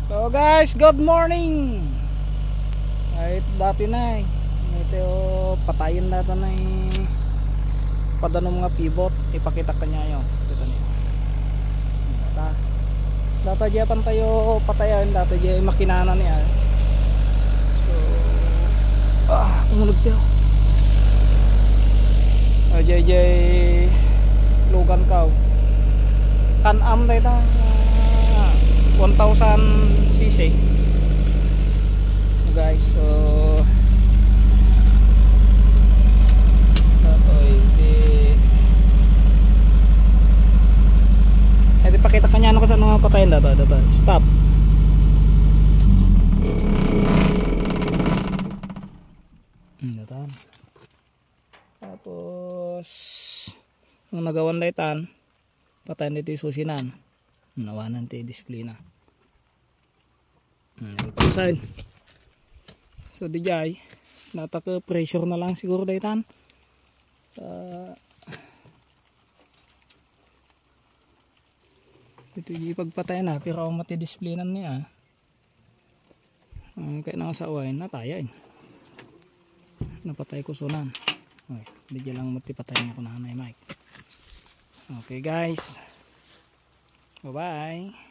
So guys, good morning. Kahit dati na ito patayin natin na padanong mga pivot. Ipakita kanya yun. Dito niya. Data japan tayo patayan. Data jay makinana niya. So umulog tayo. Jay lugan kaw. Kan-am tayo 1000 cc guys. So ito pakita kanya ano kasi ano patayin data stop. Data. Tapos nung nagawan daytan patayin dito yung susinan nawanan tayo display na. Side. So di jay nataka pressure na lang siguro daytan. Ito yung pagpatay na pero ang mati display na niya. Kaya nang sa uwain natayan. Napatay ko sunan. Okay, di lang mati patay na ko na may mic. Okay guys. Bye bye.